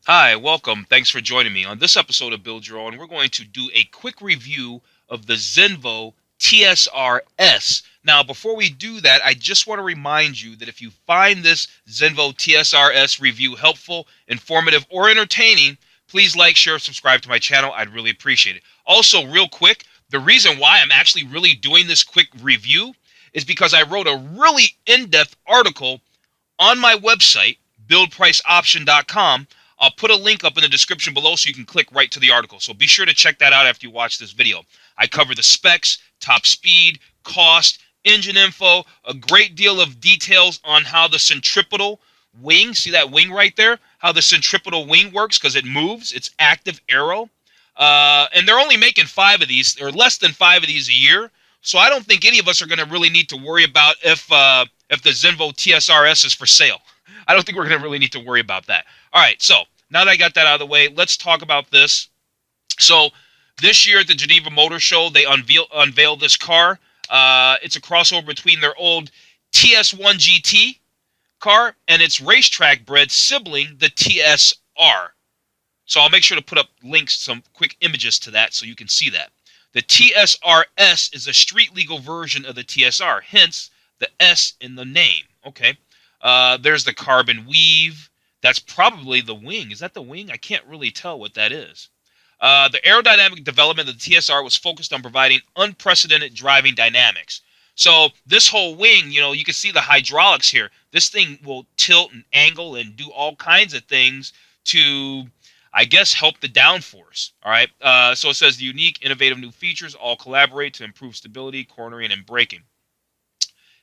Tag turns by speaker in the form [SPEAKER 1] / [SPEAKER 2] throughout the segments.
[SPEAKER 1] Hi, welcome. Thanks for joining me. On this episode of Build Your Own, we're going to do a quick review of the Zenvo TSR-S. Now, before we do that, I just want to remind you that if you find this Zenvo TSR-S review helpful, informative, or entertaining, please like, share, subscribe to my channel. I'd really appreciate it. Also, real quick, the reason why I'm actually really doing this quick review is because I wrote a really in-depth article on my website, buildpriceoption.com. I'll put a link up in the description below so you can click right to the article. So be sure to check that out after you watch this video. I cover the specs, top speed, cost, engine info, a great deal of details on how the centripetal wing, see that wing right there? How the centripetal wing works because it moves. It's active aero. And they're only making 5 of these, or less than 5 of these a year. So I don't think any of us are going to really need to worry about if the Zenvo TSR-S is for sale. I don't think we're going to really need to worry about that. All right, so now that I got that out of the way, let's talk about this. So this year at the Geneva Motor Show, they unveiled this car. It's a crossover between their old TS1 GT car and its racetrack bred sibling, the TSR. So I'll make sure to put up links, some quick images to that so you can see that. The TSR-S is a street legal version of the TSR, hence the S in the name. Okay. There's the carbon weave. That's probably the wing. Is that the wing? I can't really tell what that is. The aerodynamic development of the TSR was focused on providing unprecedented driving dynamics. So this whole wing, you can see the hydraulics here. This thing will tilt and angle and do all kinds of things to, I guess, help the downforce. All right. So it says the unique, innovative new features all collaborate to improve stability, cornering, and braking.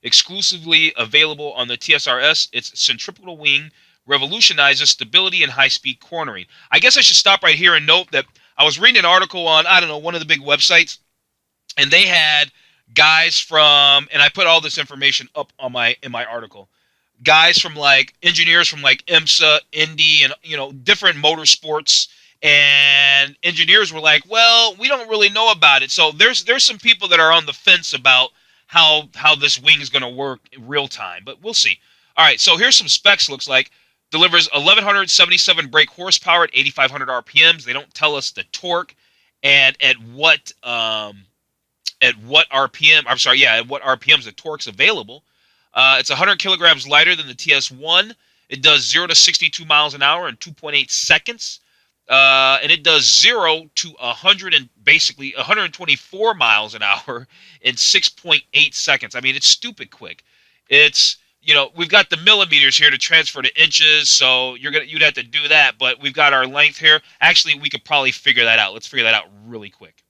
[SPEAKER 1] Exclusively available on the TSR-S, its centripetal wing revolutionizes stability and high-speed cornering. I guess I should stop right here and note that I was reading an article on, I don't know, one of the big websites, and they had guys from, and I put all this information up on in my article, guys from like engineers from like IMSA, Indy, and different motorsports, and engineers were like, well, we don't really know about it. So there's some people that are on the fence about how this wing is going to work in real time, but we'll see. All right, so here's some specs. Looks like delivers 1177 brake horsepower at 8500 RPMs. They don't tell us the torque and at what RPM. I'm sorry, yeah, at what RPMs the torque's available. It's 100 kilograms lighter than the TS1. It does 0 to 62 miles an hour in 2.8 seconds. And it does 0 to 100 and basically 124 miles an hour in 6.8 seconds. I mean, it's stupid quick. It's, we've got the millimeters here to transfer to inches, so you'd have to do that, but we've got our length here. Actually, we could probably figure that out. Let's figure that out really quick.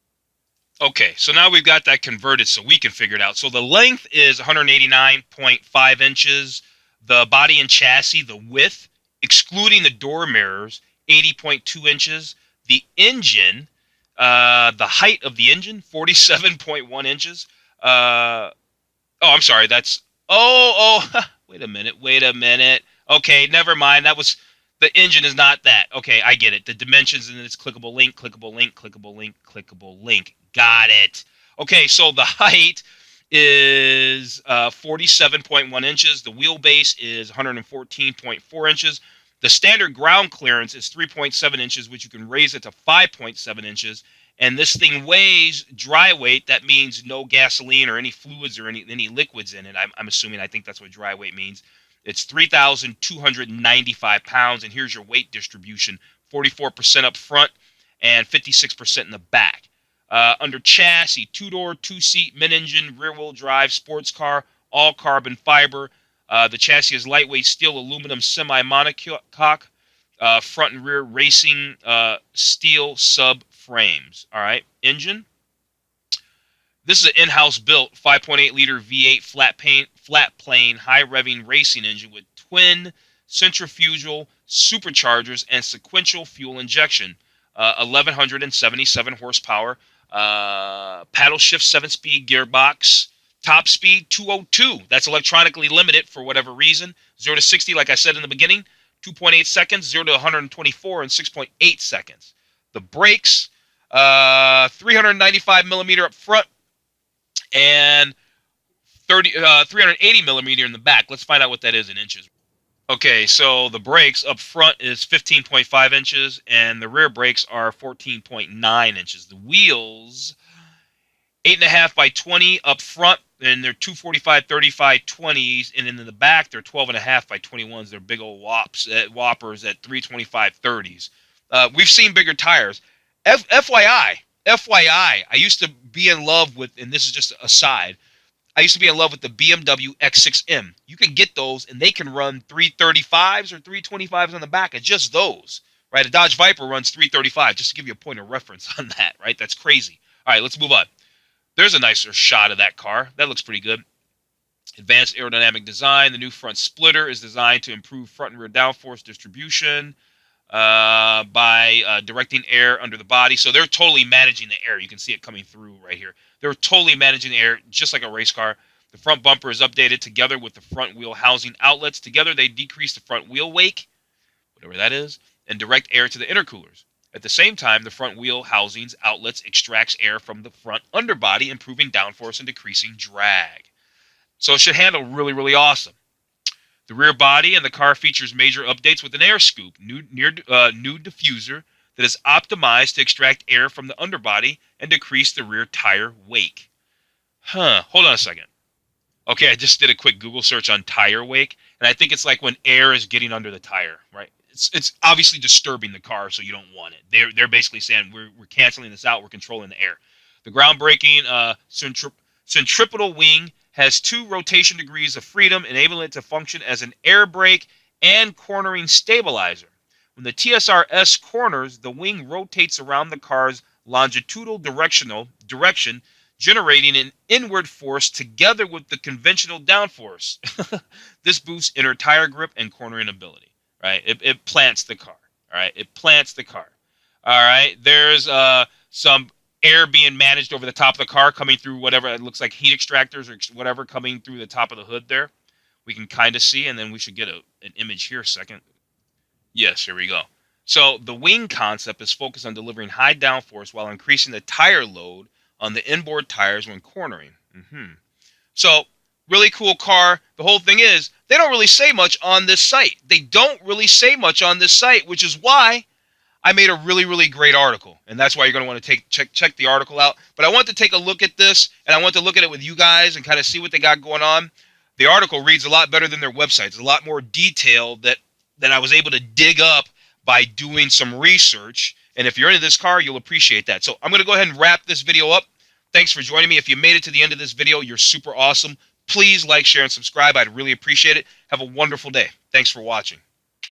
[SPEAKER 1] Okay, so now we've got that converted so we can figure it out. So the length is 189.5 inches. The body and chassis, the width, excluding the door mirrors, 80.2 inches. The engine, the height of the engine, 47.1 inches. I'm sorry, that's, wait a minute. Okay, never mind. That was, the engine is not that. Okay, I get it. The dimensions, and then it's clickable link, clickable link, clickable link, clickable link. Got it. Okay, so the height is 47.1 inches. The wheelbase is 114.4 inches. The standard ground clearance is 3.7 inches, which you can raise it to 5.7 inches. And this thing weighs dry weight. That means no gasoline or any fluids or any liquids in it. I'm assuming. I think that's what dry weight means. It's 3,295 pounds. And here's your weight distribution: 44% up front and 56% in the back. Under chassis, 2-door, 2-seat, mid-engine, rear-wheel drive, sports car, all carbon fiber. The chassis is lightweight steel aluminum semi-monocoque, front and rear racing steel subframes. All right, engine. This is an in-house built 5.8-liter V8 flat plane high revving racing engine with twin centrifugal superchargers and sequential fuel injection. 1,177 horsepower. Paddle shift 7-speed gearbox. Top speed 202. That's electronically limited for whatever reason. 0 to 60, like I said in the beginning, 2.8 seconds. 0 to 124 in 6.8 seconds. The brakes, 395 millimeter up front and 380 millimeter in the back. Let's find out what that is in inches. Okay, so the brakes up front is 15.5 inches, and the rear brakes are 14.9 inches. The wheels, 8.5 by 20 up front, and they're 245 35 20s, and then in the back they're 12.5 by 21s. They're big old whoppers at 325 30s. We've seen bigger tires. FYI, I used to be in love with, and this is just a side, I used to be in love with the BMW X6M. You can get those, and they can run 335s or 325s on the back of just those, right? A Dodge Viper runs 335, just to give you a point of reference on that, right? That's crazy. All right, let's move on. There's a nicer shot of that car. That looks pretty good. Advanced aerodynamic design. The new front splitter is designed to improve front and rear downforce distribution by directing air under the body. So they're totally managing the air. You can see it coming through right here. They're totally managing the air, just like a race car. The front bumper is updated together with the front wheel housing outlets. Together, they decrease the front wheel wake, whatever that is, and direct air to the intercoolers. At the same time, the front wheel housings outlets extracts air from the front underbody, improving downforce and decreasing drag. So it should handle really, really awesome. The rear body and the car features major updates with an air scoop, new diffuser that is optimized to extract air from the underbody and decrease the rear tire wake. Hold on a second. Okay, I just did a quick Google search on tire wake, and I think it's like when air is getting under the tire, right? It's obviously disturbing the car, so you don't want it. They're basically saying we're canceling this out, we're controlling the air. The groundbreaking Centripetal Wing has 2 rotation degrees of freedom, enabling it to function as an air brake and cornering stabilizer. When the TSR-S corners, the wing rotates around the car's longitudinal direction, generating an inward force together with the conventional downforce. This boosts inner tire grip and cornering ability. Right? It plants the car. All right? It plants the car. All right? There's some air being managed over the top of the car, coming through whatever it looks like, heat extractors or whatever, coming through the top of the hood there. We can kind of see, and then we should get an image here a second. Yes, here we go. So the wing concept is focused on delivering high downforce while increasing the tire load on the inboard tires when cornering. So really cool car. The whole thing is, they don't really say much on this site. They don't really say much on this site, which is why I made a really, really great article. And that's why you're going to want to check the article out. But I want to take a look at this, and I want to look at it with you guys and kind of see what they got going on. The article reads a lot better than their website. It's a lot more detailed that I was able to dig up by doing some research. And if you're into this car, you'll appreciate that. So I'm going to go ahead and wrap this video up. Thanks for joining me. If you made it to the end of this video, you're super awesome. Please like, share, and subscribe. I'd really appreciate it. Have a wonderful day. Thanks for watching.